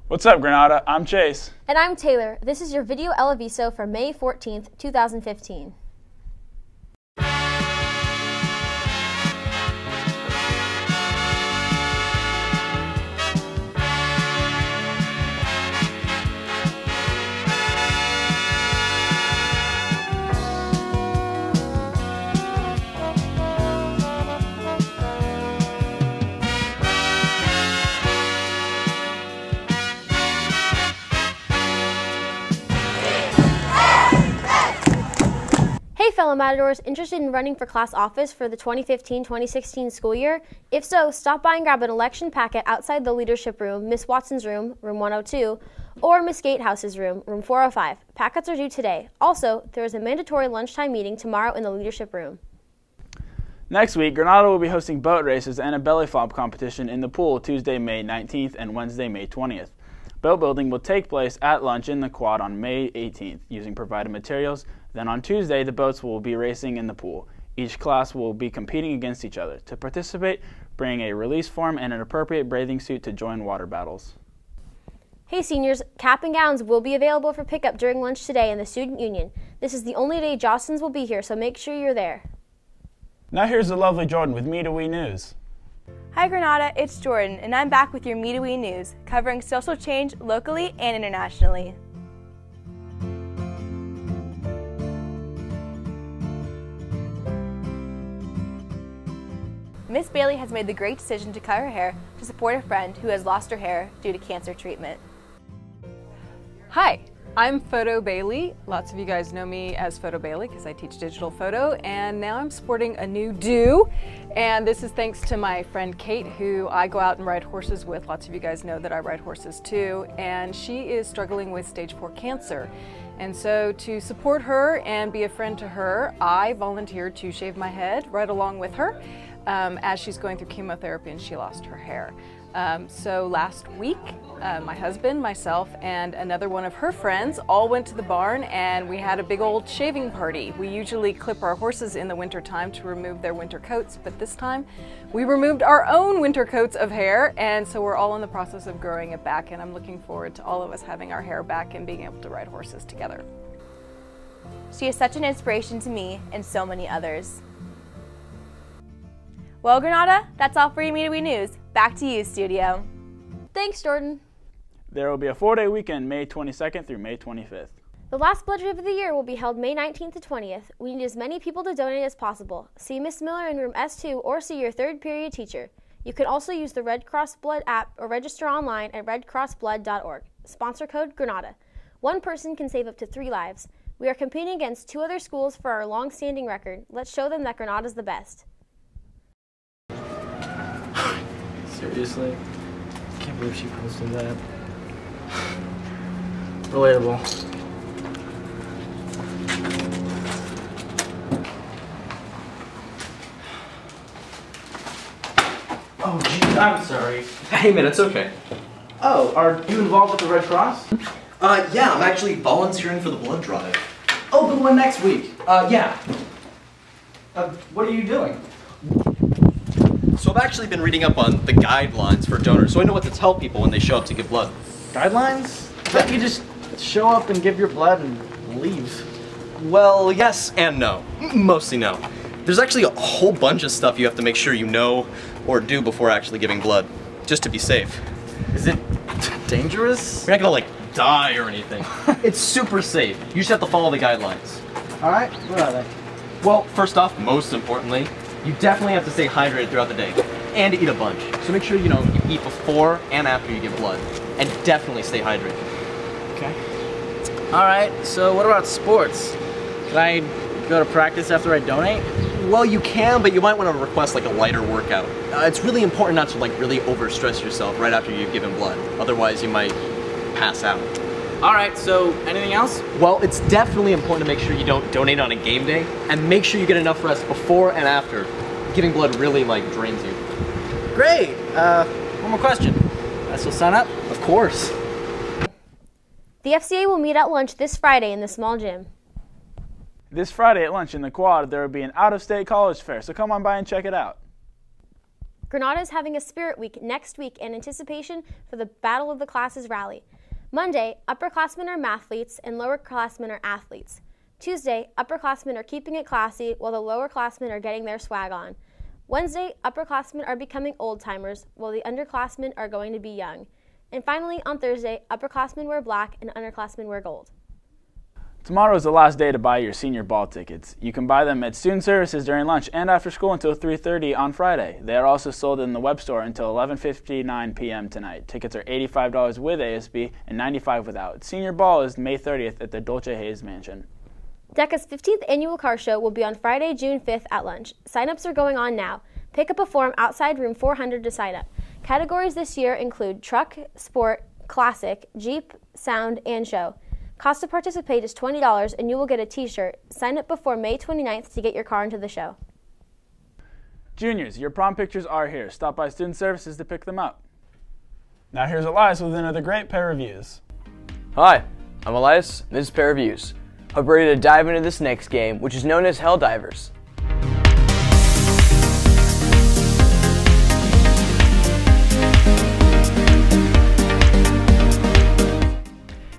What's up, Granada? I'm Chase. And I'm Taylor. This is your video Aviso for May 14th, 2015. Hey fellow Matadors, interested in running for class office for the 2015-2016 school year? If so, stop by and grab an election packet outside the leadership room, Miss Watson's room, room 102, or Miss Gatehouse's room, room 405. Packets are due today. Also, there is a mandatory lunchtime meeting tomorrow in the leadership room. Next week, Granada will be hosting boat races and a belly flop competition in the pool Tuesday, May 19th and Wednesday, May 20th. Boat building will take place at lunch in the quad on May 18th using provided materials. Then on Tuesday, the boats will be racing in the pool. Each class will be competing against each other. To participate, bring a release form and an appropriate bathing suit to join water battles. Hey seniors, cap and gowns will be available for pickup during lunch today in the Student Union. This is the only day Jostens will be here, so make sure you're there. Now here's the lovely Jordan with Me to We News. Hi Granada, it's Jordan, and I'm back with your Me to We News, covering social change locally and internationally. Miss Bailey has made the great decision to cut her hair to support a friend who has lost her hair due to cancer treatment. Hi, I'm Photo Bailey. Lots of you guys know me as Photo Bailey because I teach digital photo, and now I'm sporting a new do, and this is thanks to my friend Kate, who I go out and ride horses with. Lots of you guys know that I ride horses too, and she is struggling with stage 4 cancer. And so to support her and be a friend to her, I volunteered to shave my head right along with her as she's going through chemotherapy and she lost her hair. So last week, my husband, myself, and another one of her friends all went to the barn and we had a big old shaving party. We usually clip our horses in the winter time to remove their winter coats, but this time we removed our own winter coats of hair, and so we're all in the process of growing it back, and I'm looking forward to all of us having our hair back and being able to ride horses together. She is such an inspiration to me and so many others. Well, Granada, that's all for your Me to We News. Back to you, studio. Thanks, Jordan. There will be a 4-day weekend May 22nd through May 25th. The last blood drive of the year will be held May 19th to 20th. We need as many people to donate as possible. See Miss Miller in room S2 or see your third period teacher. You can also use the Red Cross Blood app or register online at redcrossblood.org. Sponsor code Granada. One person can save up to 3 lives. We are competing against 2 other schools for our long-standing record. Let's show them that Granada's the best. Seriously? Can't believe she posted that. Relatable. Oh, geez, I'm sorry. Hey man, it's okay. Oh, are you involved with the Red Cross? Yeah, I'm actually volunteering for the blood drive. Oh, the one next week. Yeah. What are you doing? So I've actually been reading up on the guidelines for donors, so I know what to tell people when they show up to give blood. Guidelines? But you just show up and give your blood and leave. Well, yes and no. Mostly no. There's actually a whole bunch of stuff you have to make sure you know or do before actually giving blood, just to be safe. Is it dangerous? You're not gonna like die or anything. It's super safe. You just have to follow the guidelines. Alright, what are they? Well, first off, most importantly, you definitely have to stay hydrated throughout the day and eat a bunch. So make sure you eat before and after you give blood, and definitely stay hydrated. Okay. Alright, so what about sports? Can I go to practice after I donate? Well, you can, but you might want to request like a lighter workout. It's really important not to like really overstress yourself right after you've given blood. Otherwise, you might pass out. Alright, so anything else? Well, it's definitely important to make sure you don't donate on a game day, and make sure you get enough rest before and after. Giving blood really like drains you. Great! One more question. I still sign up? Of course. The FCA will meet at lunch this Friday in the small gym. This Friday at lunch in the quad, there will be an out-of-state college fair, so come on by and check it out. Granada is having a Spirit Week next week in anticipation for the Battle of the Classes rally. Monday, upperclassmen are mathletes and lowerclassmen are athletes. Tuesday, upperclassmen are keeping it classy while the lowerclassmen are getting their swag on. Wednesday, upperclassmen are becoming old-timers while the underclassmen are going to be young. And finally, on Thursday, upperclassmen wear black and underclassmen wear gold. Tomorrow is the last day to buy your senior ball tickets. You can buy them at student services during lunch and after school until 3:30 on Friday. They are also sold in the web store until 11:59 p.m. tonight. Tickets are $85 with ASB and $95 without. Senior ball is May 30th at the Dolce Hayes Mansion. DECA's 15th annual car show will be on Friday, June 5th at lunch. Sign-ups are going on now. Pick up a form outside room 400 to sign up. Categories this year include truck, sport, classic, Jeep, sound, and show. Cost to participate is $20 and you will get a t-shirt. Sign up before May 29th to get your car into the show. Juniors, your prom pictures are here. Stop by student services to pick them up. Now here's Elias with another great pair of reviews. Hi, I'm Elias, and this is Pair Reviews. Hope you're ready to dive into this next game, which is known as Helldivers.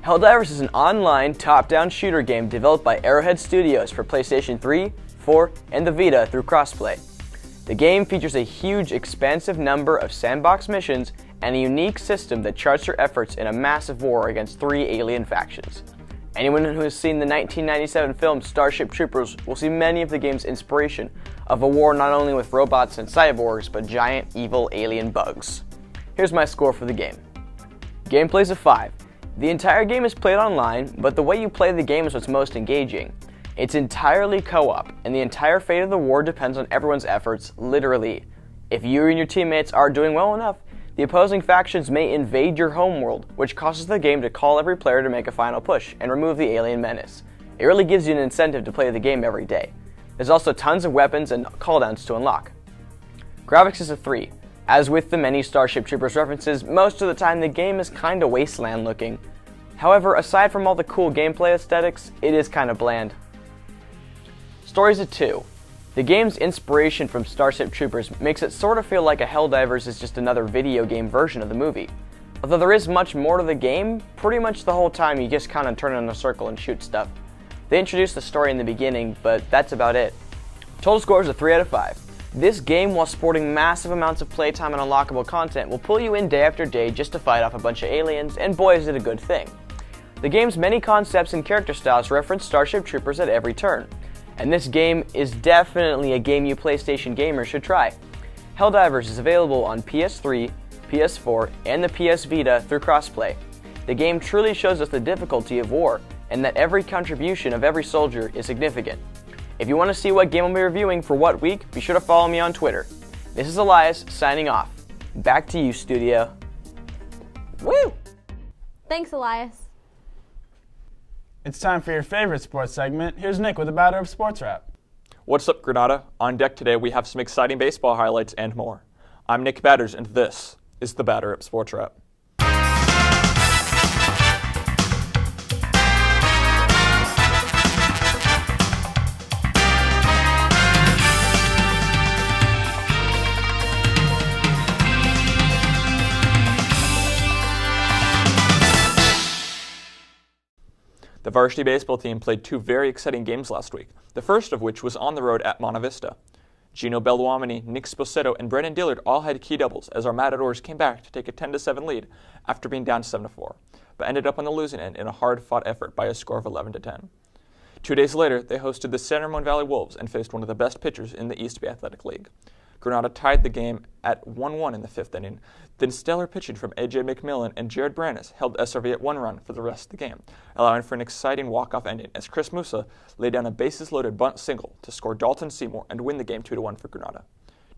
Helldivers is an online, top-down shooter game developed by Arrowhead Studios for PlayStation 3, 4, and the Vita through crossplay. The game features a huge, expansive number of sandbox missions and a unique system that charts your efforts in a massive war against 3 alien factions. Anyone who has seen the 1997 film Starship Troopers will see many of the game's inspiration of a war not only with robots and cyborgs, but giant, evil alien bugs. Here's my score for the game. Gameplay's a 5. The entire game is played online, but the way you play the game is what's most engaging. It's entirely co-op, and the entire fate of the war depends on everyone's efforts, literally. If you and your teammates are doing well enough, the opposing factions may invade your homeworld, which causes the game to call every player to make a final push and remove the alien menace. It really gives you an incentive to play the game every day. There's also tons of weapons and cooldowns to unlock. Graphics is a 3. As with the many Starship Troopers references, most of the time the game is kinda wasteland looking. However, aside from all the cool gameplay aesthetics, it is kinda bland. Story's a 2. The game's inspiration from Starship Troopers makes it sort of feel like a Helldivers is just another video game version of the movie. Although there is much more to the game, pretty much the whole time you just kinda turn in a circle and shoot stuff. They introduce the story in the beginning, but that's about it. Total score is a 3 out of 5. This game, while sporting massive amounts of playtime and unlockable content, will pull you in day after day just to fight off a bunch of aliens, and boy is it a good thing. The game's many concepts and character styles reference Starship Troopers at every turn, and this game is definitely a game you PlayStation gamers should try. Helldivers is available on PS3, PS4, and the PS Vita through crossplay. The game truly shows us the difficulty of war, and that every contribution of every soldier is significant. If you want to see what game I'll be reviewing for what week, be sure to follow me on Twitter. This is Elias, signing off. Back to you, studio. Woo! Thanks, Elias. It's time for your favorite sports segment. Here's Nick with a batter of sports wrap. What's up, Granada? On deck today, we have some exciting baseball highlights and more. I'm Nick Batters, and this is the Batter Up Sports Wrap. The varsity baseball team played 2 very exciting games last week, the first of which was on the road at Monte Vista. Gino Belluomini, Nick Sposetto, and Brendan Dillard all had key doubles as our Matadors came back to take a 10-7 lead after being down 7-4, but ended up on the losing end in a hard-fought effort by a score of 11-10. 2 days later, they hosted the San Ramon Valley Wolves and faced one of the best pitchers in the East Bay Athletic League. Granada tied the game at 1-1 in the 5th inning. Then stellar pitching from A.J. McMillan and Jared Brannis held SRV at 1 run for the rest of the game, allowing for an exciting walk-off ending as Chris Musa laid down a bases-loaded bunt single to score Dalton Seymour and win the game 2-1 for Granada.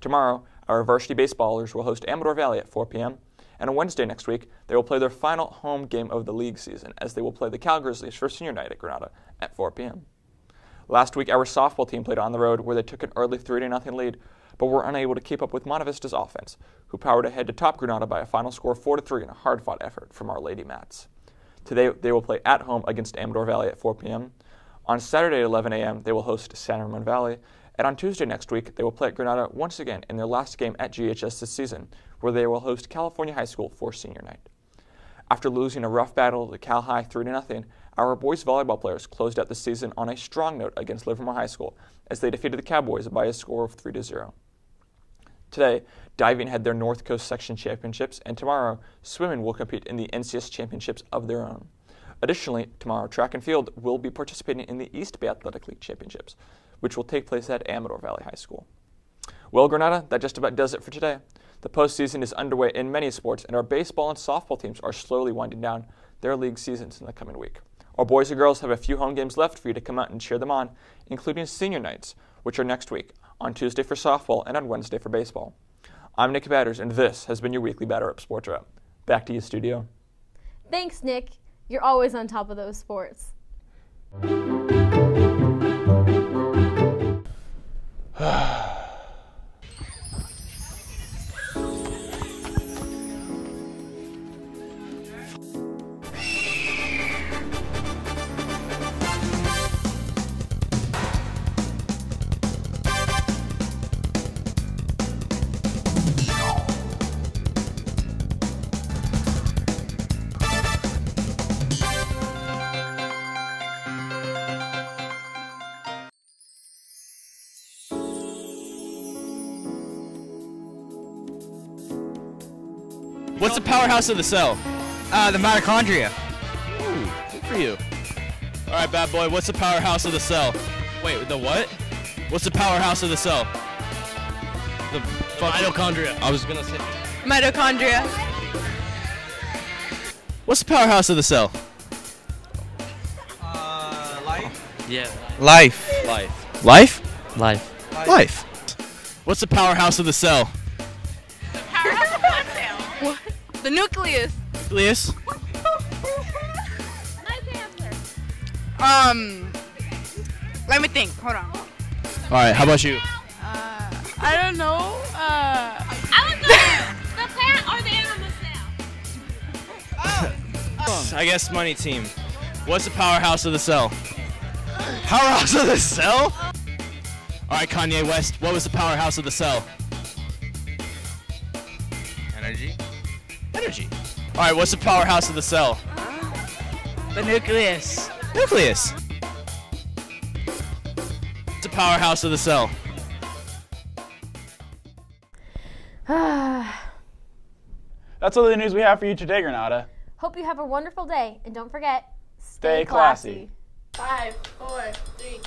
Tomorrow, our varsity baseballers will host Amador Valley at 4 p.m., and on Wednesday next week, they will play their final home game of the league season as they will play the Cal Grizzlies for senior night at Granada at 4 p.m. Last week, our softball team played on the road where they took an early 3-0 lead, but were unable to keep up with Monte Vista's offense, who powered ahead to top Granada by a final score of 4-3 in a hard-fought effort from Our Lady Mats. Today, they will play at home against Amador Valley at 4 p.m. On Saturday at 11 a.m., they will host San Ramon Valley, And on Tuesday next week, they will play at Granada once again in their last game at GHS this season, where they will host California High School for senior night. After losing a rough battle to Cal High 3-0, our boys volleyball players closed out the season on a strong note against Livermore High School as they defeated the Cowboys by a score of 3-0. Today, diving had their North Coast Section Championships, and tomorrow, swimming will compete in the NCS Championships of their own. Additionally, tomorrow, track and field will be participating in the East Bay Athletic League Championships, which will take place at Amador Valley High School. Well, Granada, that just about does it for today. The postseason is underway in many sports, and our baseball and softball teams are slowly winding down their league seasons in the coming week. Our boys and girls have a few home games left for you to come out and cheer them on, including senior nights, which are next week, on Tuesday for softball and on Wednesday for baseball. I'm Nick Batters, and this has been your weekly Batter Up Sports Wrap. Back to you, studio. Thanks, Nick. You're always on top of those sports. What's the powerhouse of the cell? The mitochondria. Ooh, good for you. All right, bad boy, what's the powerhouse of the cell? Wait, the what? What's the powerhouse of the cell? The mitochondria. I was gonna say. Mitochondria. What's the powerhouse of the cell? Life. Yeah. Life. Life. Life? Life. Life. What's the powerhouse of the cell? The nucleus. Nucleus? Let me think. Hold on. All right, how about you? I don't know. I would go the plant or the animal cell. I guess money team. What's the powerhouse of the cell? Powerhouse of the cell? All right, Kanye West, what was the powerhouse of the cell? Energy. Energy. All right, what's the powerhouse of the cell? The nucleus. Nucleus. What's the powerhouse of the cell? That's all the news we have for you today, Granada. Hope you have a wonderful day, and don't forget, Stay classy. 5, 4, 3.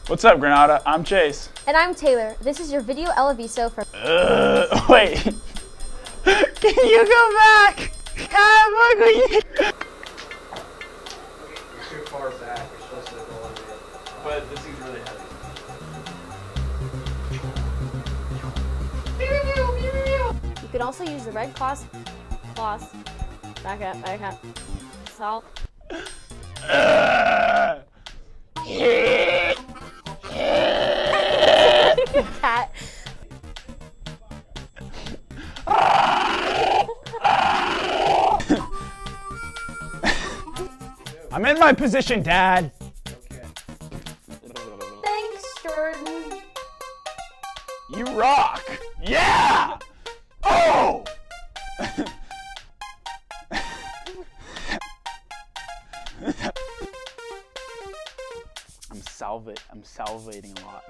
What's up, Granada? I'm Chase. And I'm Taylor. This is your video Aviso from... Wait. Can you go back? You're too far back. You're supposed to go under it. But this thing's really heavy. You can also use the red cloth. Back up. Salt. Cat. I'm in my position, Dad. Thanks, Jordan. You rock. Yeah. Oh. I'm salivating a lot.